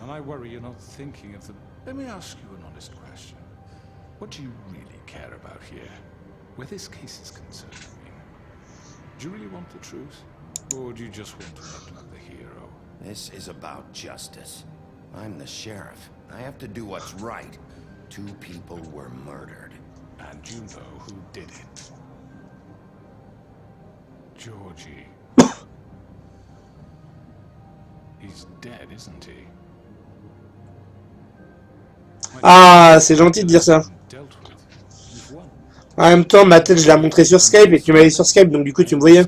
and I worry you're not thinking of the... Let me ask you an honest question. What do you really care about here? Where this case is concerned, I mean. Do you really want the truth? Or do you just want to look like the hero? This is about justice. I'm the sheriff. I have to do what's right. 2 people were murdered. And you know who did it. Georgie. He's dead, isn't he? Ah, c'est gentil de dire ça. En même temps, ma tête, je l'ai montré sur Skype et tu m'avais sur Skype, donc du coup, tu me voyais.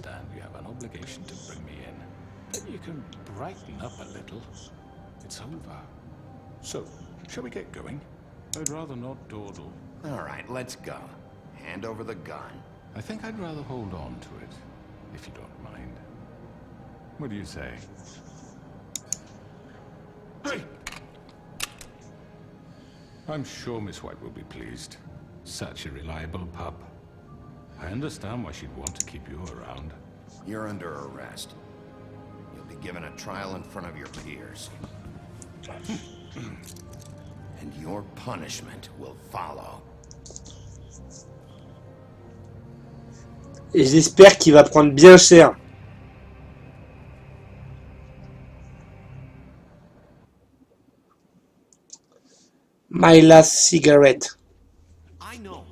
So, shall we get going? I'd rather not dawdle. All right, let's go. Hand over the gun. I think I'd rather hold on to it, if you don't mind. What do you say? Hey! I'm sure Miss White will be pleased. Such a reliable pup. I understand why she'd want to keep you around. You're under arrest. You'll be given a trial in front of your peers. And your punishment will follow. Et j'espère qu'il va prendre bien cher. My last cigarette. I know.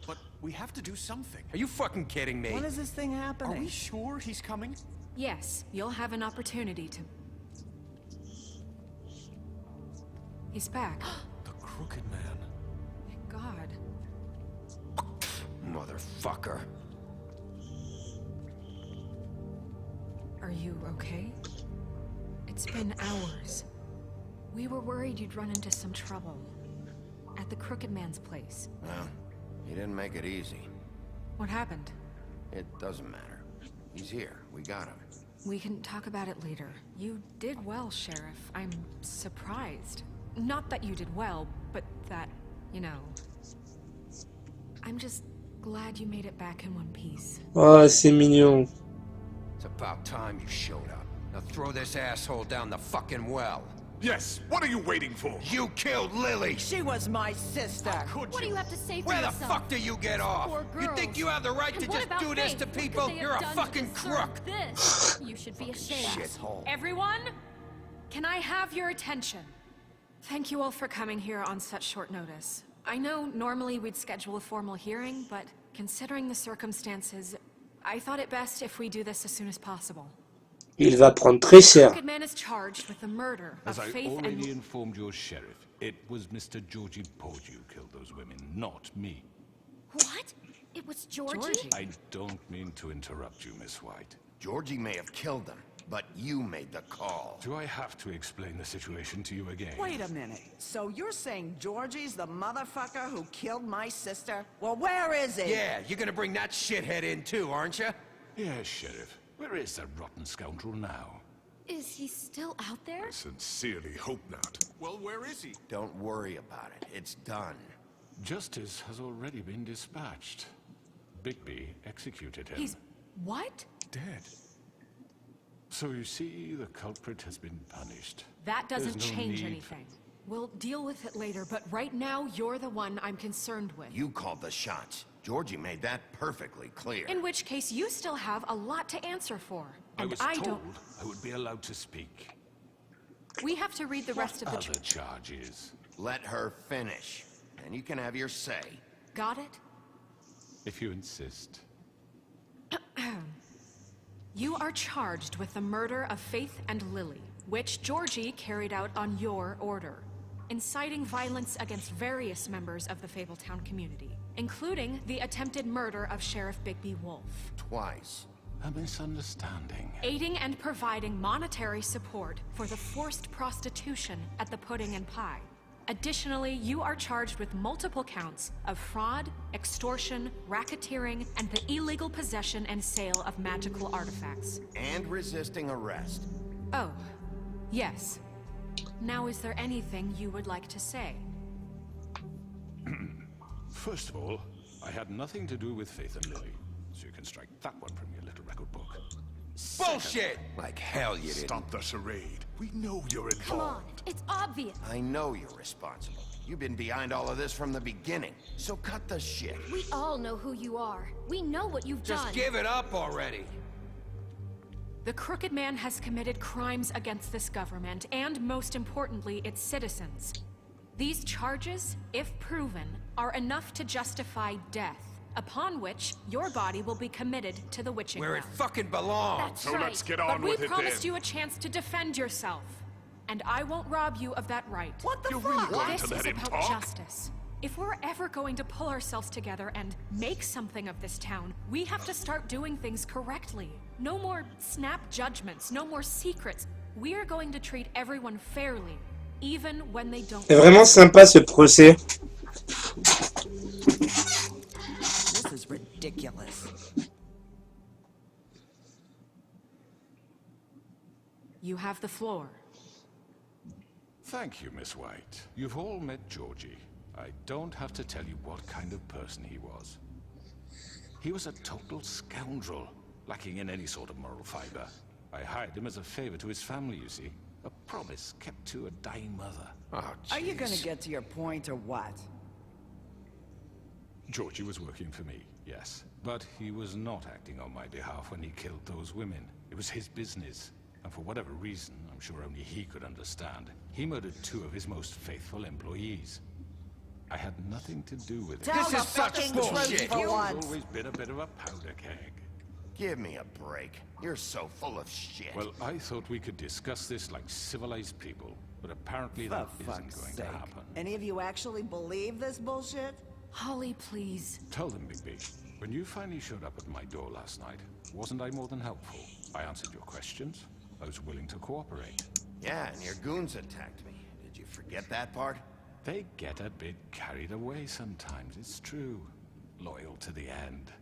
But we have to do something. Are you fucking kidding me? When is this thing happening? Are we sure he's coming? Yes, you'll have an opportunity to... He's back. The Crooked Man. Thank God. Motherfucker. Are you okay? It's been hours. We were worried you'd run into some trouble. At the Crooked Man's place. Well, he didn't make it easy. What happened? It doesn't matter. He's here. We got him. We can talk about it later. You did well, Sheriff. I'm surprised. Not that you did well, but that, you know... I'm just glad you made it back in one piece. Oh, c'est mignon. It's about time you showed up. Now throw this asshole down the fucking well. Yes, what are you waiting for? You killed Lily! She was my sister. Could What do you have to say for Where the yourself? fuck do you get off? Poor You girls. think you have the right And to what just about do this Faith? to What could people? they have You're a done to fucking deserve crook! This? You should be ashamed. Shithole. Everyone, can I have your attention? Thank you all for coming here on such short notice. I know normally we'd schedule a formal hearing, but considering the circumstances, I thought it best if we do this as soon as possible. Il va prendre très cher. Crooked Man is charged with the murder As of I Faith already and... informed your sheriff, it was Mr. Georgie Pordew who killed those women, not me. What? It was Georgie? I don't mean to interrupt you, Miss White. Georgie may have killed them, but you made the call. Do I have to explain the situation to you again? Wait a minute. So you're saying Georgie's the motherfucker who killed my sister? Well, where is he? Yeah, you're gonna bring that shithead in too, aren't you? Yes, Sheriff. Where is that rotten scoundrel now? Is he still out there? I sincerely hope not. Well, where is he? Don't worry about it. It's done. Justice has already been dispatched. Bigby executed him. He's... what? dead. So you see, the culprit has been punished. That doesn't There's no change need anything. We'll deal with it later, but right now, you're the one I'm concerned with. You called the shots. Georgie made that perfectly clear. In which case, you still have a lot to answer for. I And was I told don't... I would be allowed to speak. We have to read the rest of the... Other charges. Let her finish, and you can have your say. Got it? If you insist. You are charged with the murder of Faith and Lily, which Georgie carried out on your order, inciting violence against various members of the Fabletown community, including the attempted murder of Sheriff Bigby Wolf. Twice. A misunderstanding. Aiding and providing monetary support for the forced prostitution at the Pudding and Pie. Additionally, you are charged with multiple counts of fraud, extortion, racketeering, and the illegal possession and sale of magical artifacts. And resisting arrest. Oh, yes. Now, is there anything you would like to say? First of all, I had nothing to do with Faith and Lily, so you can strike that one from your little record book. Bullshit! Like hell you didn't. Stop the charade. We know you're involved. Come on, it's obvious. I know you're responsible. You've been behind all of this from the beginning, so cut the shit. We all know who you are. We know what you've Just done. give it up already. The Crooked Man has committed crimes against this government, and most importantly, its citizens. These charges, if proven, are enough to justify death, upon which your body will be committed to the witching Where it ground. fucking belongs. That's So right. let's get But on we with it promised then. you a chance to defend yourself, and I won't rob you of that right. What the You're fuck? really going This to let is him about talk? justice. If we're ever going to pull ourselves together and make something of this town, we have to start doing things correctly. No more snap judgments, no more secrets. We are going to treat everyone fairly, even when they don't. C'est vraiment sympa ce procès. This is ridiculous. You have the floor. Thank you, Miss White. You've all met Georgie. I don't have to tell you what kind of person he was. He was a total scoundrel, lacking in any sort of moral fiber. I hired him as a favor to his family, you see. A promise kept to a dying mother. Oh, Are you gonna jeez. get to your point or what? Georgie was working for me, yes. But he was not acting on my behalf when he killed those women. It was his business. And for whatever reason, I'm sure only he could understand, he murdered 2 of his most faithful employees. I had nothing to do with it. Tell This the is such fucking bullshit. truth for He's once. always been a bit of a powder keg. Give me a break. You're so full of shit. Well, I thought we could discuss this like civilized people, but apparently For that fuck's isn't going sake. to happen. Any of you actually believe this bullshit? Holly, please. Tell them, Bigby, when you finally showed up at my door last night, wasn't I more than helpful? I answered your questions. I was willing to cooperate. Yeah, and your goons attacked me. Did you forget that part? They get a bit carried away sometimes, it's true. Loyal to the end.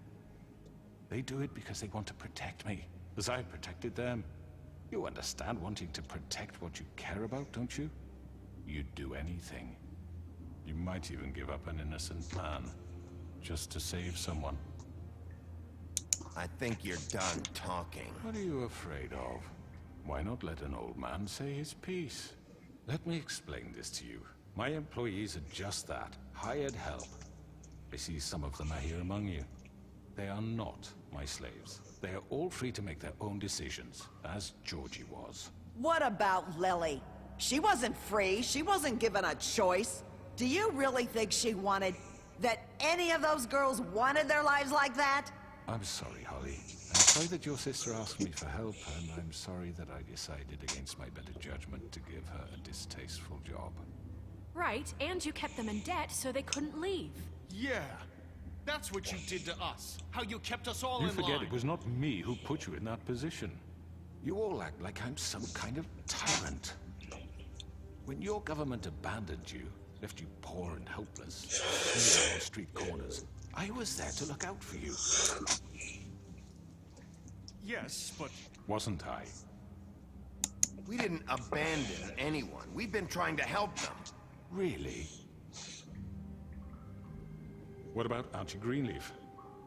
They do it because they want to protect me, as I protected them. You understand wanting to protect what you care about, don't you? You'd do anything. You might even give up an innocent man, just to save someone. I think you're done talking. What are you afraid of? Why not let an old man say his piece? Let me explain this to you. My employees are just that, hired help. I see some of them are here among you. They are not my slaves. They are all free to make their own decisions, as Georgie was. What about Lily? She wasn't free. She wasn't given a choice. Do you really think she wanted... that any of those girls wanted their lives like that? I'm sorry, Holly. I'm sorry that your sister asked me for help, and I'm sorry that I decided against my better judgment to give her a distasteful job. Right, and you kept them in debt so they couldn't leave. Yeah, that's what you did to us. How you kept us all You in forget line. it was not me who put you in that position. You all act like I'm some kind of tyrant. When your government abandoned you, left you poor and helpless, sleeping on street corners, I was there to look out for you. Yes, but Wasn't I? We didn't abandon anyone. We've been trying to help them. Really? What about Auntie Greenleaf?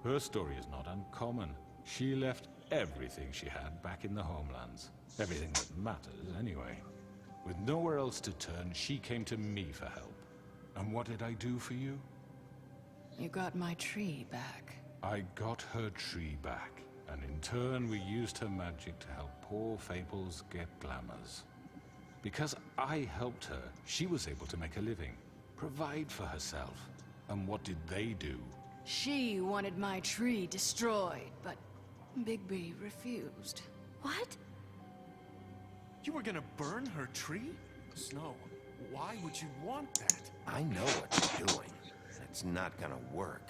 Her story is not uncommon. She left everything she had back in the homelands. Everything that matters, anyway. With nowhere else to turn, she came to me for help. And what did I do for you? You got my tree back. I got her tree back, and in turn we used her magic to help poor Fables get glamours. Because I helped her, she was able to make a living, provide for herself. And what did they do? She wanted my tree destroyed, but Bigby refused. What? you were gonna burn her tree? Snow, why would you want that? I know what you're doing. It's not gonna work.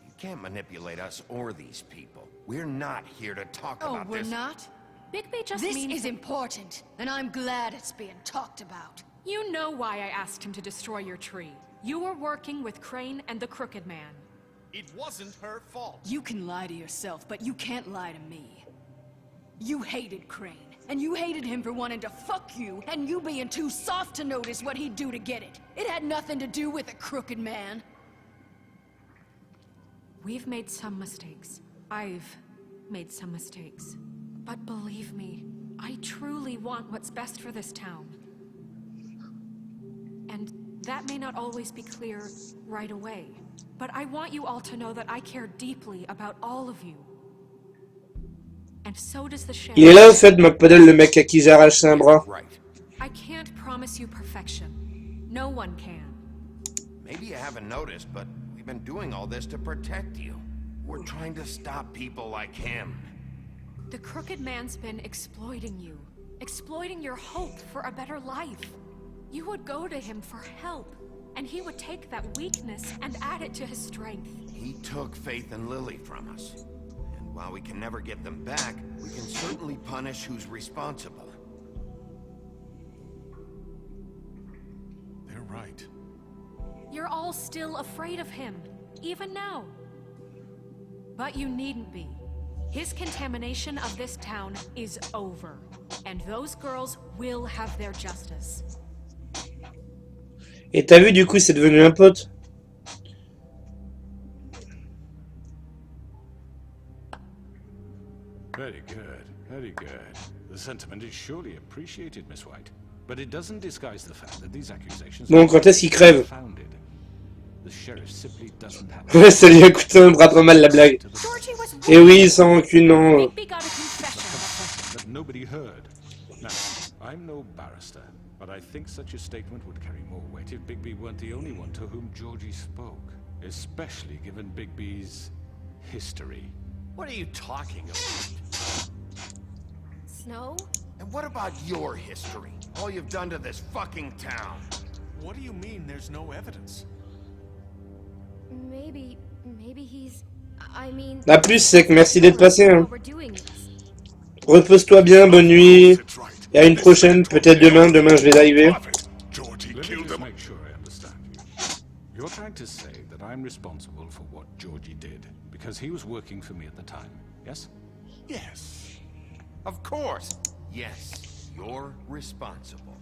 You can't manipulate us or these people. We're not here to talk Oh, about we're this. not? Bigby just This means is important, and I'm glad it's being talked about. You know why I asked him to destroy your tree. You were working with Crane and the Crooked Man. It wasn't her fault. You can lie to yourself, but you can't lie to me. You hated Crane, and you hated him for wanting to fuck you, and you being too soft to notice what he'd do to get it. It had nothing to do with the Crooked Man. We've made some mistakes. I've made some mistakes. But believe me, I truly want what's best for this town. And that may not always be clear right away. But I want you all to know that I care deeply about all of you. And so does the sheriff. Il est là au fait, McPaddle, le mec à qui j'ai arraché un bras. Right. I can't promise you perfection. No one can. Maybe you haven't noticed, but we've been doing all this to protect you. We're trying to stop people like him. The crooked man's been exploiting you. Exploiting your hope for a better life. You would go to him for help. And he would take that weakness and add it to his strength. He took Faith and Lily from us. And while we can never get them back, we can certainly punish who's responsible. They're right. You're all still afraid of him, even now. But you needn't be. His contamination of this town is over. And those girls will have their justice. Et t'as vu, du coup, c'est devenu un pote. Very good, very good. The sentiment is surely appreciated, Miss White. But it doesn't disguise the fact that these accusations Bon, quand est-ce qu'il crève? founded. The sheriff simply doesn't have Ça lui a coûté un bras pas mal, la blague. Georgie was Et oui, sans rancune, non. Bigby got a confession. that nobody heard. Now, I'm no barrister, but I think such a statement would carry more weight if Bigby weren't the only one to whom Georgie spoke, especially given Bigby's history. What are you talking about? Snow? And what about your history? All you've done to this fucking town. What do you mean there's no evidence? Maybe he's... I mean... La plus, c'est que merci d'être passé. Hein. We're doing this. Repose-toi bien, bonne nuit. Et à une prochaine, peut-être demain. Demain, je vais arriver. Georgie Let me killed just him. make sure I understand you. You're trying to say that I'm responsible for what Georgie did because he was working for me at the time, yes? Yes. Of course. Yes, you're responsible.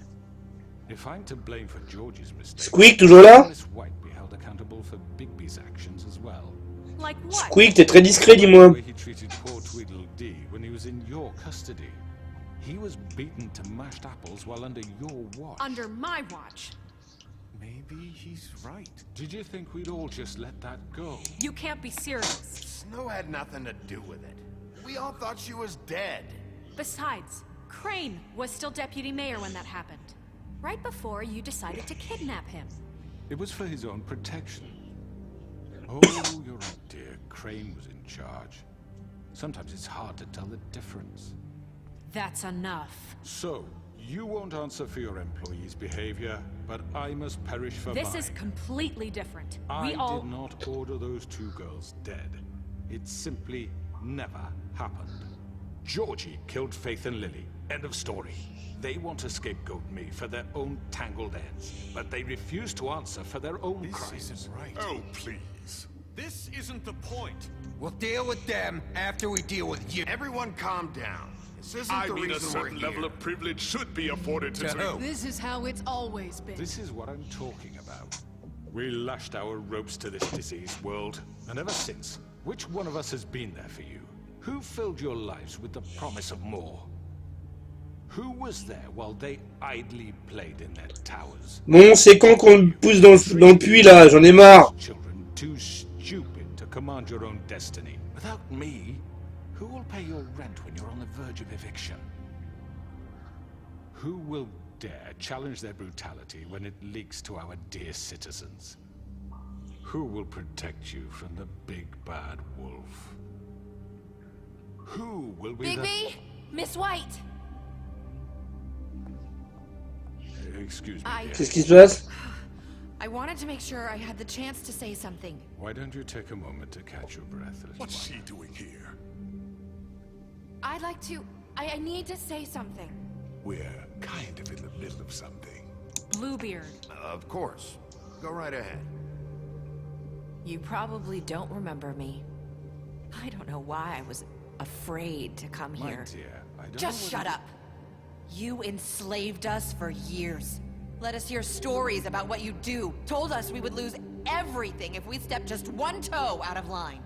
If I'm to blame for Georgie's mistake, Squeak, toujours là? Miss White be held accountable for Bigby's actions as well. Like what? Squeak, t'es très discret, dis-moi. The way he treated poor Tweedledee when he was in your custody. He was beaten to mashed apples while under your watch. Under my watch. Maybe he's right. Did you think we'd all just let that go? You can't be serious. Snow had nothing to do with it. We all thought she was dead. Besides, Crane was still deputy mayor when that happened. Right before you decided to kidnap him. It was for his own protection. Oh, you're right, dear. Crane was in charge. Sometimes it's hard to tell the difference. That's enough. So, you won't answer for your employees' behavior, but I must perish for This mine. is completely different. I We all... did not order those two girls dead. It simply never happened. Georgie killed Faith and Lily. End of story. They want to scapegoat me for their own tangled ends, but they refuse to answer for their own This crimes. isn't right. Oh, please. This isn't the point. We'll deal with them after we deal with you. Everyone calm down. This isn't I the mean, a reason we're certain level here. of privilege should be afforded to To who? This is how it's always been. This is what I'm talking about. We lashed our ropes to this diseased world, and ever since, which one of us has been there for you? Who filled your lives with the promise of more? Who was there while they idly played in their towers? Bon, c'est quand qu'on me pousse dans le puits, là? J'en ai marre. Children too stupid to command your own destiny. Without me, who will pay your rent when you're on the verge of eviction? Who will dare challenge their brutality when it leaks to our dear citizens? Who will protect you from the big bad wolf? Who will be Bigby? Miss White! Excuse me, dear. Qu'est-ce qui se passe? I wanted to make sure I had the chance to say something. Why don't you take a moment to catch your breath, little What's one? she doing here? I'd like to... I need to say something. We're kind of in the middle of something. Bluebeard. Of course. Go right ahead. You probably don't remember me. I don't know why I was afraid to come My here. dear, I don't Just know shut whether- up. You enslaved us for years. Let us hear stories about what you do. Told us we would lose everything if we stepped just one toe out of line.